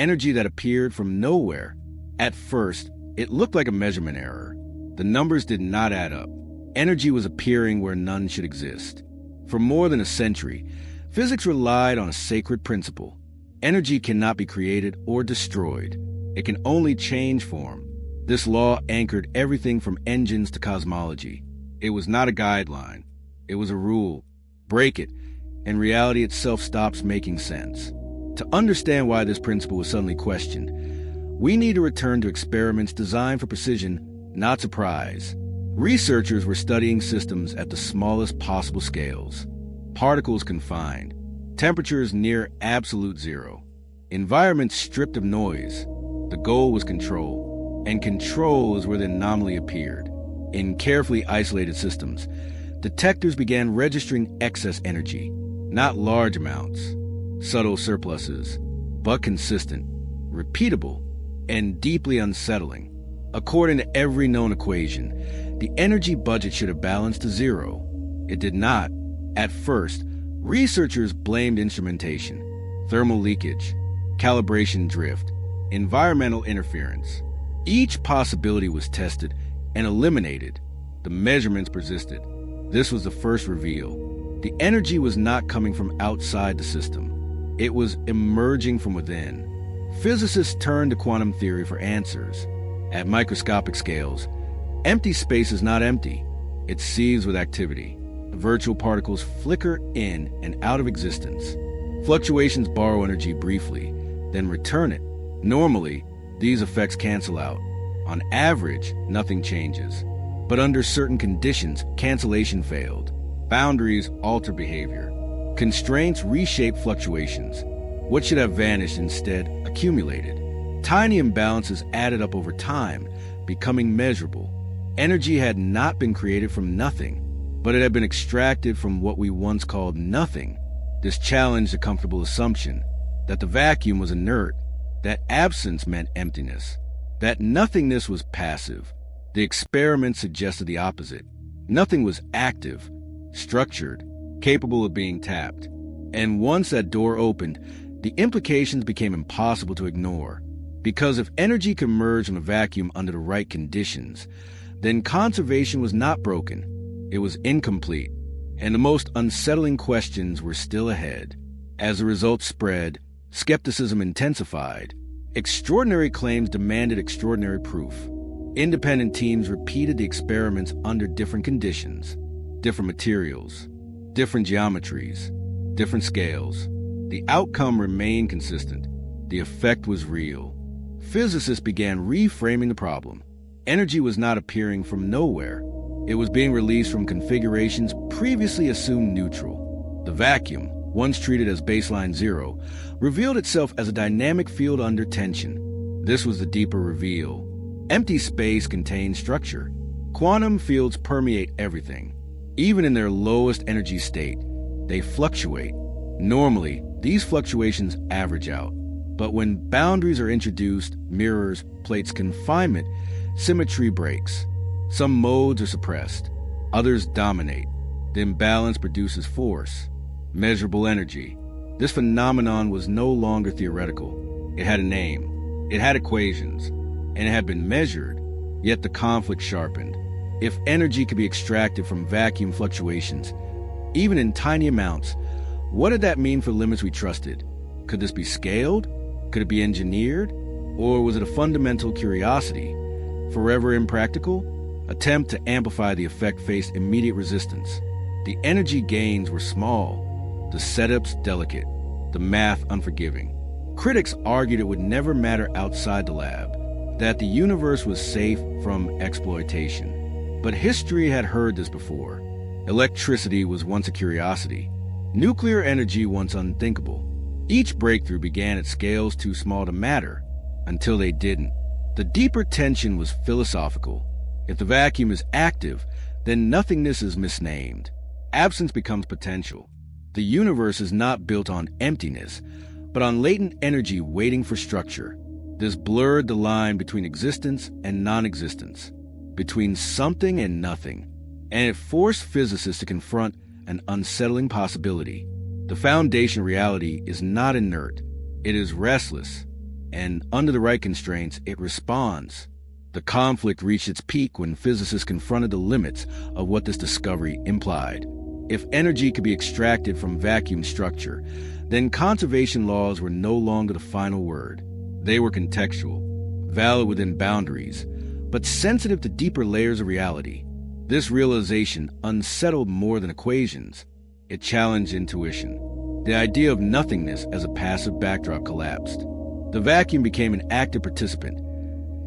energy that appeared from nowhere. At first, it looked like a measurement error. The numbers did not add up. Energy was appearing where none should exist. For more than a century, physics relied on a sacred principle. Energy cannot be created or destroyed. It can only change form. This law anchored everything from engines to cosmology. It was not a guideline. It was a rule. Break it, and reality itself stops making sense. To understand why this principle was suddenly questioned, we need to return to experiments designed for precision, not surprise. Researchers were studying systems at the smallest possible scales. Particles confined, temperatures near absolute zero, environments stripped of noise. The goal was control, and control is where the anomaly appeared. In carefully isolated systems, detectors began registering excess energy, not large amounts, subtle surpluses, but consistent, repeatable, and deeply unsettling. According to every known equation, the energy budget should have balanced to zero. It did not. At first, researchers blamed instrumentation, thermal leakage, calibration drift, environmental interference. Each possibility was tested and eliminated. The measurements persisted. This was the first reveal. The energy was not coming from outside the system. It was emerging from within. Physicists turned to quantum theory for answers. At microscopic scales, empty space is not empty. It seethes with activity. Virtual particles flicker in and out of existence. Fluctuations borrow energy briefly, then return it. Normally, these effects cancel out. On average, nothing changes. But under certain conditions, cancellation failed. Boundaries alter behavior. Constraints reshape fluctuations. What should have vanished instead accumulated. Tiny imbalances added up over time, becoming measurable. Energy had not been created from nothing, but it had been extracted from what we once called nothing. This challenged the comfortable assumption that the vacuum was inert, that absence meant emptiness, that nothingness was passive. The experiment suggested the opposite. Nothing was active, structured, capable of being tapped. And once that door opened, the implications became impossible to ignore. Because if energy could merge in a vacuum under the right conditions, then conservation was not broken. It was incomplete, and the most unsettling questions were still ahead. As the results spread, skepticism intensified. Extraordinary claims demanded extraordinary proof. Independent teams repeated the experiments under different conditions, different materials, different geometries, different scales. The outcome remained consistent. The effect was real. Physicists began reframing the problem. Energy was not appearing from nowhere. It was being released from configurations previously assumed neutral. The vacuum, once treated as baseline zero, revealed itself as a dynamic field under tension. This was the deeper reveal. Empty space contains structure. Quantum fields permeate everything. Even in their lowest energy state, they fluctuate. Normally, these fluctuations average out. But when boundaries are introduced, mirrors, plates, confinement, symmetry breaks. Some modes are suppressed. Others dominate. The imbalance produces force, measurable energy. This phenomenon was no longer theoretical. It had a name. It had equations. And it had been measured. Yet the conflict sharpened. If energy could be extracted from vacuum fluctuations, even in tiny amounts, what did that mean for limits we trusted? Could this be scaled? Could it be engineered? Or was it a fundamental curiosity, forever impractical? Attempt to amplify the effect faced immediate resistance. The energy gains were small, the setups delicate, the math unforgiving. Critics argued it would never matter outside the lab, that the universe was safe from exploitation. But history had heard this before. Electricity was once a curiosity. Nuclear energy once unthinkable. Each breakthrough began at scales too small to matter, until they didn't. The deeper tension was philosophical. If the vacuum is active, then nothingness is misnamed. Absence becomes potential. The universe is not built on emptiness, but on latent energy waiting for structure. This blurred the line between existence and non-existence, between something and nothing, and it forced physicists to confront an unsettling possibility. The foundation reality is not inert. It is restless, and under the right constraints, it responds. The conflict reached its peak when physicists confronted the limits of what this discovery implied. If energy could be extracted from vacuum structure, then conservation laws were no longer the final word. They were contextual, valid within boundaries, but sensitive to deeper layers of reality. This realization unsettled more than equations. It challenged intuition. The idea of nothingness as a passive backdrop collapsed. The vacuum became an active participant,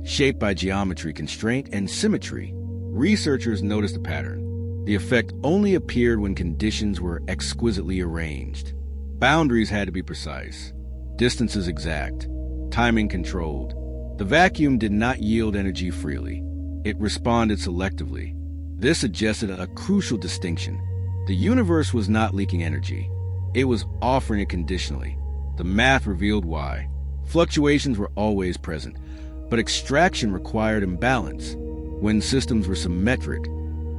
shaped by geometry, constraint, and symmetry. Researchers noticed a pattern. The effect only appeared when conditions were exquisitely arranged. Boundaries had to be precise, distances exact, timing controlled. The vacuum did not yield energy freely. It responded selectively. This suggested a crucial distinction. The universe was not leaking energy. It was offering it conditionally. The math revealed why. Fluctuations were always present, but extraction required imbalance. When systems were symmetric,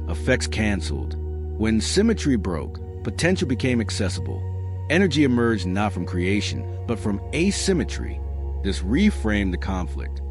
effects canceled. When symmetry broke, potential became accessible. Energy emerged not from creation, but from asymmetry. This reframed the conflict.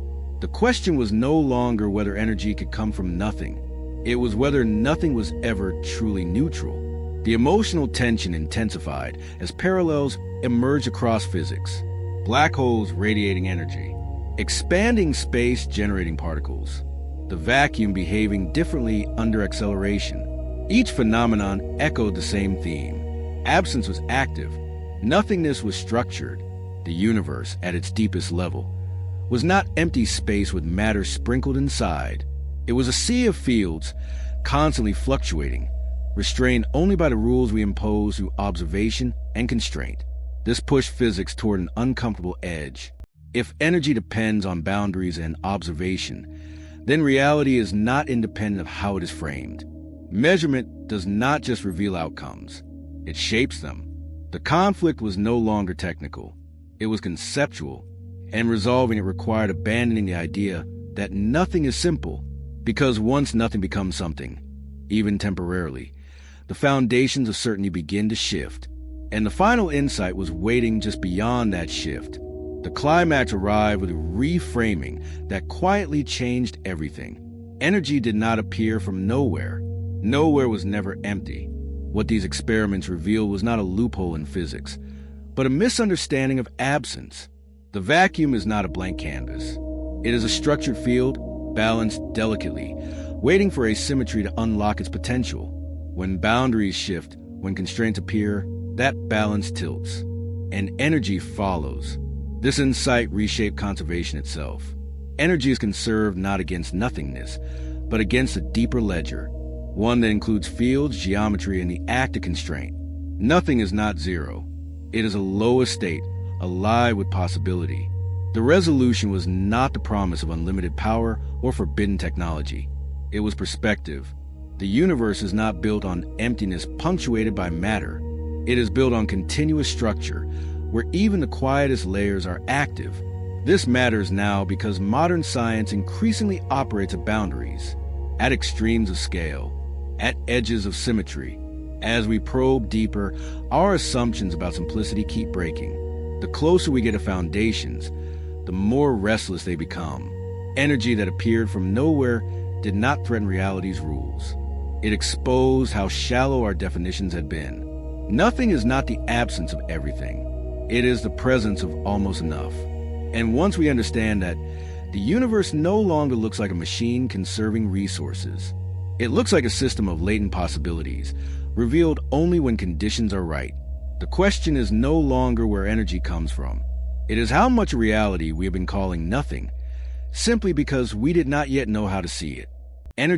The question was no longer whether energy could come from nothing. It was whether nothing was ever truly neutral. The emotional tension intensified as parallels emerged across physics. Black holes radiating energy, expanding space generating particles, the vacuum behaving differently under acceleration. Each phenomenon echoed the same theme. Absence was active. Nothingness was structured. The universe, at its deepest level, was not empty space with matter sprinkled inside. It was a sea of fields, constantly fluctuating, restrained only by the rules we impose through observation and constraint. This pushed physics toward an uncomfortable edge. If energy depends on boundaries and observation, then reality is not independent of how it is framed. Measurement does not just reveal outcomes, it shapes them. The conflict was no longer technical, it was conceptual, and resolving it required abandoning the idea that nothing is simple, because once nothing becomes something, even temporarily, the foundations of certainty begin to shift. And the final insight was waiting just beyond that shift. The climax arrived with a reframing that quietly changed everything. Energy did not appear from nowhere. Nowhere was never empty. What these experiments revealed was not a loophole in physics, but a misunderstanding of absence. The vacuum is not a blank canvas. It is a structured field, balanced delicately, waiting for asymmetry to unlock its potential. When boundaries shift, when constraints appear, that balance tilts, and energy follows. This insight reshaped conservation itself. Energy is conserved not against nothingness, but against a deeper ledger, one that includes fields, geometry, and the act of constraint. Nothing is not zero. It is a lowest state, alive with possibility. The resolution was not the promise of unlimited power or forbidden technology. It was perspective. The universe is not built on emptiness punctuated by matter. It is built on continuous structure, where even the quietest layers are active. This matters now because modern science increasingly operates at boundaries, at extremes of scale, at edges of symmetry. As we probe deeper, our assumptions about simplicity keep breaking. The closer we get to foundations, the more restless they become. Energy that appeared from nowhere did not threaten reality's rules. It exposed how shallow our definitions had been. Nothing is not the absence of everything. It is the presence of almost enough. And once we understand that, the universe no longer looks like a machine conserving resources. It looks like a system of latent possibilities, revealed only when conditions are right. The question is no longer where energy comes from. It is how much reality we have been calling nothing, simply because we did not yet know how to see it. Energy